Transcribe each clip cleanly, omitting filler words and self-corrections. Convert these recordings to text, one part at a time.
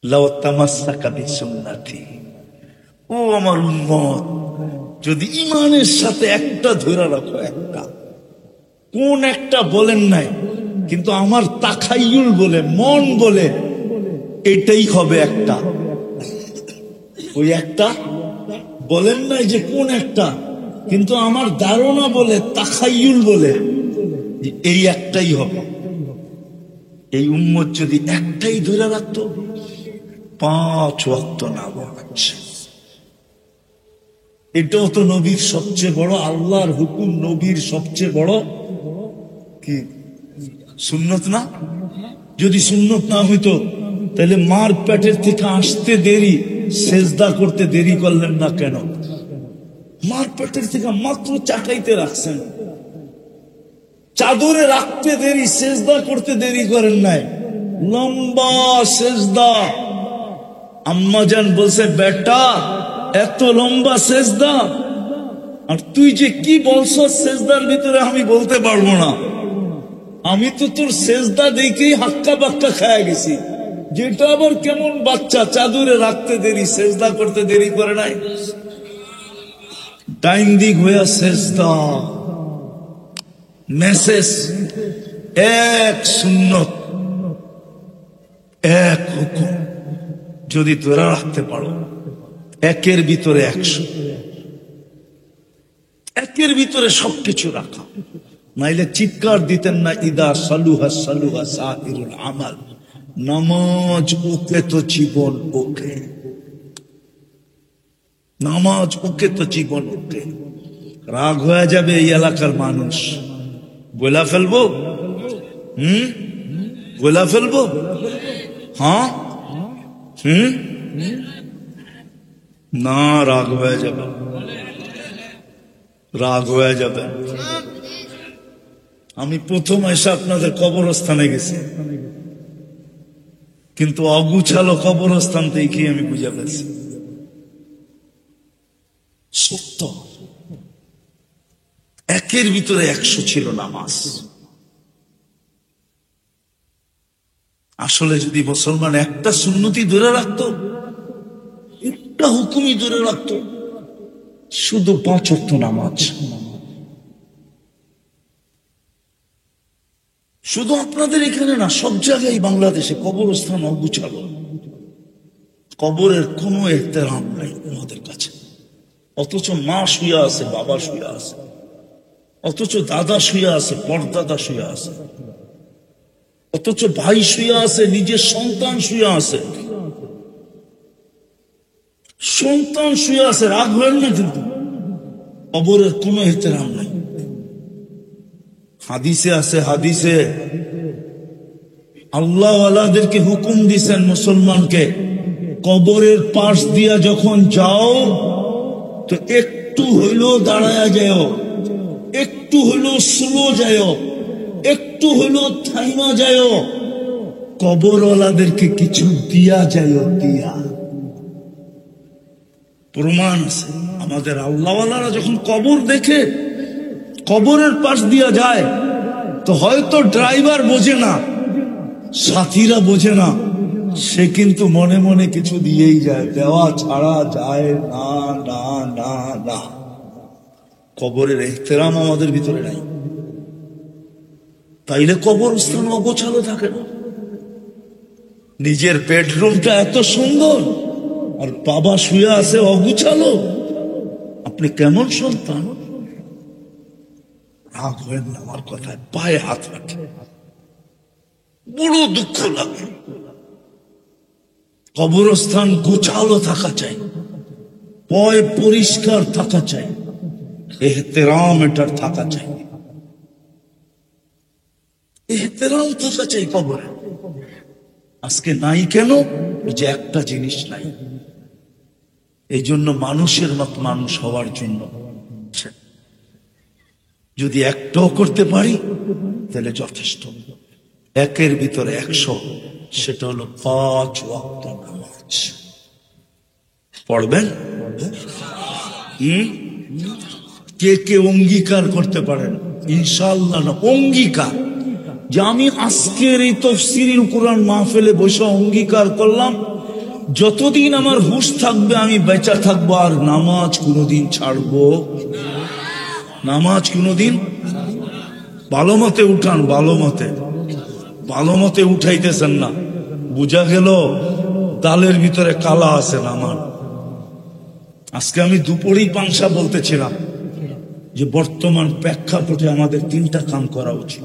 লাউ তামাসসাকা বিসুন্নতি, ও আমার উম্মত, যদি ইমানের সাথে একটা ধরে রাখো, একটা, কোন একটা বলেন নাই, কিন্তু আমার তাখাইয়ুল বলে, মন বলে এটাই হবে একটা। ওই একটা বলেন নাই যে কোন একটা, কিন্তু আমার ধারণা বলে, তাখাইয়ুল বলে এই একটাই হবে। এই উম্মত যদি একটাই ধরে রাখতো, 5 ওয়াক্ত নামাজ, এটাও তো নবীর সবচেয়ে বড়, আল্লাহর হুকুম নবীর সবচেয়ে বড় কি সুন্নত না? যদি সুন্নত না হইতো তাহলে মার পেটের থেকে আসতে দেরি, সেজদা করতে দেরি করলেন না কেন? মার পেটের থেকে মাত্র চাটাইতে রাখছেন, চাদরে রাখতে দেরি, সেজদা করতে দেরি করেন নাই, লম্বা সেজদা। আম্মাজান বলছে, বেটা এত লম্বা সেজদা, আর তুই যে কি বলছো সেজদার ভিতরে আমি বলতে পারবো না, আমি তো তোর সেজদা দেখেই হাক্কা বাক্কা খায়া গেছি। যেটা আবার কেমন বাচ্চা, চাদরে রাখতে দেরি, সেজদা করতে দেরি করে নাই। ডাইন দিক হইয়া সেজদা, মেসেজ এক, সুন্নত এক, হুকুম যদি তোরা রাখতে পারো, একের ভিতরে 100, একের ভিতরে সবকিছু রাখা, নাইলে চিৎকার দিতেন না, ইদা সালুহা সালুহা সাহিরুল আমাল, নামাজ ওকে তো জীবন ওকে, নামাজ ওকে তো জীবন ওকে। রাগ হয়ে যাবে এই এলাকার মানুষ, বলা ফেলবো, বলা ফেলবো, হ্যাঁ, না, রাগ হয়ে যাবে, রাগ হয়ে যাবে। আমি প্রথম এসে আপনাদের কবরস্থানে গেছি, কিন্তু অগুছালো কবরস্থান থেকে আমি বুঝে ফেলছি সত্য। একের ভিতরে 100 ছিল নামাজ। আসলে যদি মুসলমান একটা সুন্নতি ধরে রাখতো, একটা হুকুমই ধরে রাখতো, শুধু 5 ওয়াক্ত নামাজ, শুধু আপনাদের এখানে না, সব জায়গায় বাংলাদেশে কবরস্থান অগুছালো, কবরের কোনো এহতেরাম নাই আমাদের কাছে। অথচ মা শুয়ে আছে, বাবা শুয়ে আছে, অথচ দাদা শুয়ে আছে, পরদাদা শুয়ে আছে, অথচ ভাই শুয়ে আছে, নিজের সন্তান শুয়ে আছে, সন্তান শুয়ে আছে। রাগ হলেন না, কিন্তু কবরের কোনো এহতেরাম নাই। হাদিসে আছে, হাদিসে আল্লাহ ওয়ালাদেরকে হুকুম দিছেন মুসলমানকে, কবরের পাশ দিয়া যখন যাও তো একটু হইলেও দাঁড়ায়া যাও, একটু হইলেও স্লো যাও, একটু হইলেও থাইমা যাও, কবরওয়ালাদেরকে কিছু দিয়া যাও, দিয়া। প্রমাণ আছে, আমাদের আল্লাহওয়ালারা যখন কবর দেখে, কবরের পাশ দিয়া যায়, তো হয়তো ড্রাইভার বোঝে না, সাথীরা বোঝে না, সে কিন্তু মনে মনে কিছু দিয়েই যায়, দেওয়া ছাড়া যায় না, না, না, না। কবরের এহতেরাম আমাদের ভিতরে নাই, তাইলে কবরস্থান অগোছালো থাকে না। নিজের বেডরুমটা এত সুন্দর, আর বাবা শুয়ে আছে অগুছালো, আপনি কেমন সন্তান? রাগ হবেন না আমার কথায়, পায়ে হাত রাখে, বড় দুঃখ লাগে। কবরস্থান গোছালো থাকা চাই, পয় পরিষ্কার থাকা চাই, এহতেরাম এটার থাকা চাই, এহতেরাম থাকা চাই কবরে। আজকে নাই কেন? যে একটা জিনিস নাই। এই জন্য মানুষের মত মানুষ হওয়ার জন্য যদি একটাও করতে পারি তাহলে যথেষ্ট। একের ভিতরে 100, সেটা হলো 5 ওয়াক্ত নামাজ। পড়বেন? কে কে অঙ্গীকার করতে পারেন? ইনশাআল্লাহ না, অঙ্গীকার যে আমি আজকের এই তাফসীরুল কুরআন মাহফিলে বসে অঙ্গীকার করলাম, যতদিন আমার হুঁশ থাকবে আমি বেঁচে থাকবো, আর নামাজ কোনোদিন ছাড়বো, নামাজ কোনোদিন। ভালো মতে উঠান, ভালো মতে উঠাইতেছেন না, বুঝা গেল তালের ভিতরে কালা আছে নামান। আজকে আমি দুপুরেই পাংশা বলতেছিলাম যে বর্তমান প্রেক্ষাপটে আমাদের 3টা কাম করা উচিত।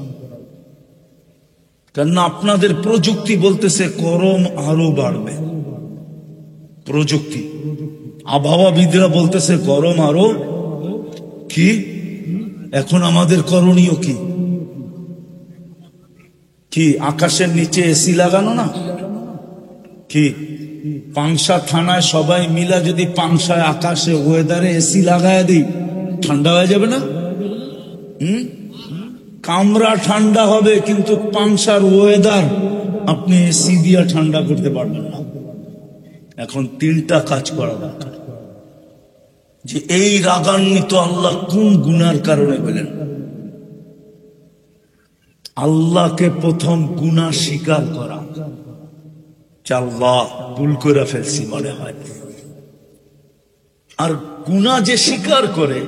কেননা আপনাদের প্রযুক্তি বলতেছে গরম আরো বাড়বে, প্রযুক্তি। আবহাওয়াবিদরা বলতেছে গরম আরো কি। এখন আমাদের করণীয় কি? কি আকাশের নিচে এসি লাগানো না? কি পাংশা থানায় সবাই মিলা যদি পাংশায় আকাশে ওয়েদারে এসি লাগায় দিই, ঠান্ডা হয়ে যাবে না? কামরা ঠান্ডা হবে, কিন্তু পাংশার ওয়েদার আপনি এসি দিয়া ঠান্ডা করতে পারবেন না। এখন 3টা কাজ করা দরকার। যে এই রাগান্বিত আল্লাহ কোন গুনার কারণে বলেন? আল্লাহকে প্রথম গুনাহ স্বীকার করা, যে আল্লাহ ভুল করে ফেলছি মনে হয়। আর গুনাহ যে স্বীকার করে,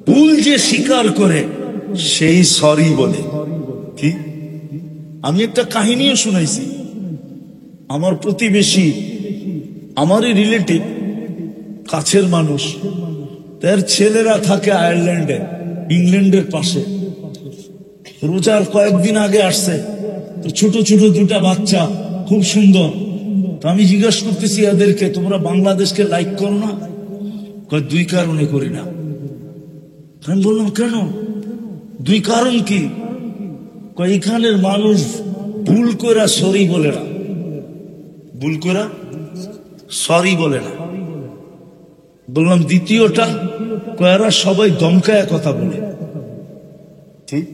ভুল যে স্বীকার করে, সেই সরি বলে। কি আমি একটা কাহিনীও শুনাইছি। আমার প্রতিবেশী, আমারই রিলেটিভ, কাছের মানুষ, তার ছেলেরা থাকে আয়ারল্যান্ডে, ইংল্যান্ডের পাশে। রোজার কয়েকদিন আগে আসছে, তো ছোট ছোট 2টা বাচ্চা, খুব সুন্দর। তো আমি জিজ্ঞাসা করতেছি এদেরকে, তোমরা বাংলাদেশকে লাইক করো না? 2 কারণে করি না। আমি বললাম কেন? 2 কারণ কি? এখানের মানুষ ভুল করে সরি বলে না, ভুল করে সরি বলে না। বললাম দ্বিতীয়টা, এরা সবাই দমকায় কথা বলে। ঠিক,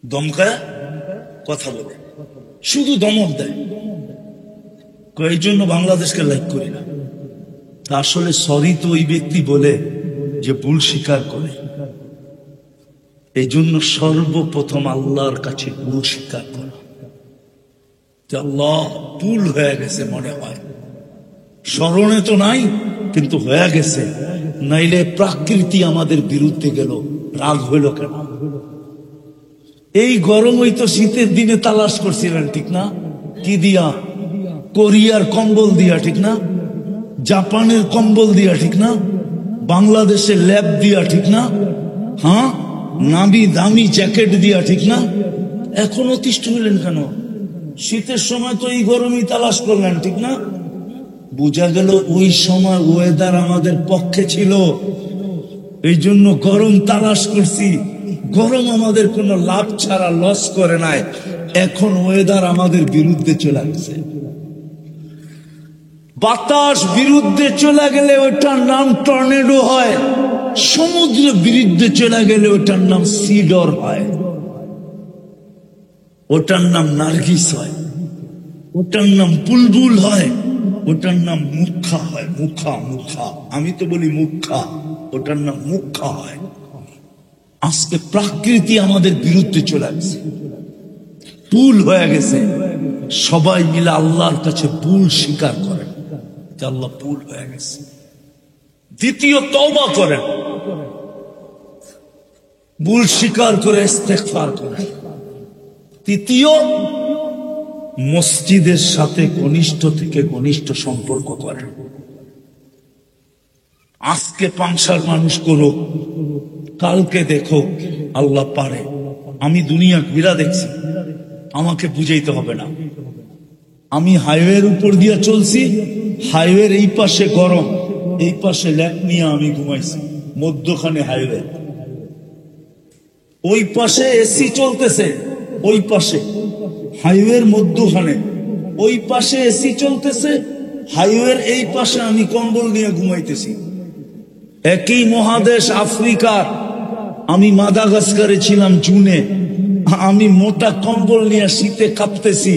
দমকায় কথা বলে, শুধু দমক দেয়। এই জন্য বাংলাদেশকে লাইক করি না। আসলে সরি তো ওই ব্যক্তি বলে যে ভুল স্বীকার করে। এই জন্য সর্বপ্রথম আল্লাহর কাছে ভুল স্বীকার করা, যে আল্লাহ ভুল হয়ে গেছে, মনে হয় স্মরণে তো নাই কিন্তু হয়ে গেছে। নাইলে প্রকৃতি আমাদের বিরুদ্ধে গেল, রাগ হইল কেন? এই গরমই তো শীতের দিনে তালাশ করছিলেন, ঠিক না? কি দিয়া? কোরিয়ার কম্বল দিয়া, ঠিক না? জাপানের কম্বল দিয়া, ঠিক না? বাংলাদেশের ল্যাব দিয়া, ঠিক না? হ্যাঁ, নামি দামি জ্যাকেট দিয়া, ঠিক না? এখন অতিষ্ঠ হইলেন কেন? শীতের সময় তো এই গরমই তালাশ করলেন, ঠিক না? বোঝা গেল ওই সময় ওয়েদার আমাদের পক্ষে ছিল, এই জন্য গরম তালাশ করছি। গরম আমাদের কোনো লাভ ছাড়া লস করে নাই। এখন ওয়েদার আমাদের বিরুদ্ধে চলে গেছে। বাতাস বিরুদ্ধে চলে গেলে ওটার নাম টর্নেডো হয়, সমুদ্র বিরুদ্ধে চলে গেলে ওটার নাম সিডর হয়, ওটার নাম নার্গিস হয়, ওটার নাম বুলবুল হয়, ওটার নাম মুখা হয়। মুখা, মুখা, আমি তো বলি মুখা, ওটার নাম মুখা হয়। আজকে প্রকৃতি আমাদের বিরুদ্ধে চলে গেছে, ভুল হয়ে গেছে। সবাই মিলে আল্লাহর কাছে ভুল স্বীকার করেন যে আল্লাহ ভুল হয়ে গেছে। দ্বিতীয়, তওবা করেন, ভুল স্বীকার করে ইস্তেগফার করেন। তৃতীয়, মসজিদের সাথে ঘনিষ্ঠ থেকে ঘনিষ্ঠ সম্পর্ক করেন। আজকে পাংশার মানুষ করুক, কালকে দেখো আল্লাহ পারে। আমি দুনিয়া ঘুরা দেখছি, আমাকে বুঝাইতে হবে না। আমি হাইওয়ের উপর দিয়ে চলছি, হাইওয়ের এই পাশে গরম, এই পাশে ল্যাপ নিয়ে আমি ঘুমাইছি, মধ্যখানে হাইওয়ে। ওই পাশে এসি চলতেছে, ওই পাশে হাইওয়ের মধ্যখানে, ওই পাশে এসি চলতেছে, হাইওয়ের এই পাশে আমি কম্বল নিয়ে ঘুমাইতেছি। একই মহাদেশ আফ্রিকার, আমি মাদাগাস্কারে ছিলাম জুনে, আমি মোটা কম্বল নিয়ে শীতে কাঁপতেছি।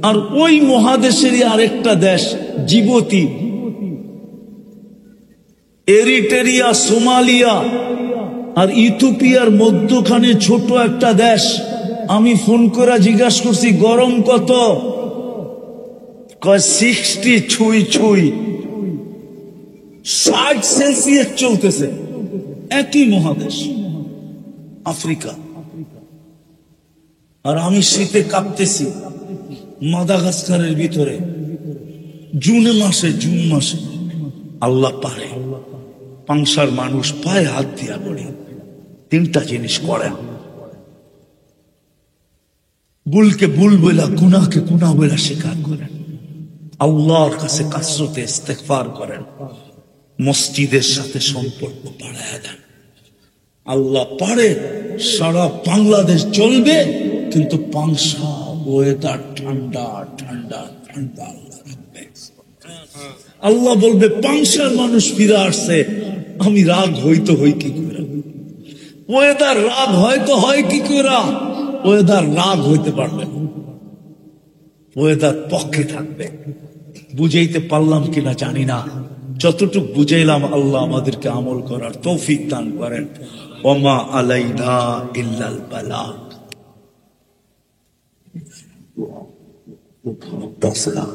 আর ওই মহাদেশেরই আরেকটা দেশ জিবুতি, এরিট্রিয়া, সোমালিয়া, আর ইথিওপিয়ার মধ্যখানে ছোট একটা দেশ। আমি ফোন করে জিজ্ঞাসা করছি গরম কত, কয় 60 ছুঁই ছুঁই 60 সেলসিয়াস চলতেছে। একই মহাদেশ আফ্রিকা, আর আমি শীতে কাঁপতেছি মাদাগাস্কারের ভিতরে জুন মাসে। আল্লাহ পারে, পাংশার মানুষ পায়ে হাত দিয়া পড়ে 3টা জিনিস করেন। ভুলকে ভুল বইলা, গুনাহকে গুনাহ বইলা স্বীকার করেন, আল্লাহর কাছে কাসরতে ইস্তেগফার করেন, মসজিদের সাথে সম্পর্ক বাড়ায়া দেন। আল্লাহ পারে সারা বাংলাদেশ চলবে, কিন্তু পাংশা ওয়েদার ঠান্ডা ঠান্ডা ঠান্ডা আল্লাহ রাখবে। আল্লাহ বলবে পাংশার মানুষ ফিরে আসছে, আমি রাগ হইতো হই কি করে? ওয়েদার রাগ হয়তো হয় কি করে? ওয়েদার রাগ হইতে পারবে না, ওয়েদার পক্ষে থাকবে। বুঝাইতে পারলাম কিনা জানি না, যতটুক বুঝাইলাম আল্লাহ আমাদেরকে আমল করার তৌফিক দান করেন। ওমা আলাইনা ইল্লাল বালাগ। 10 লাখ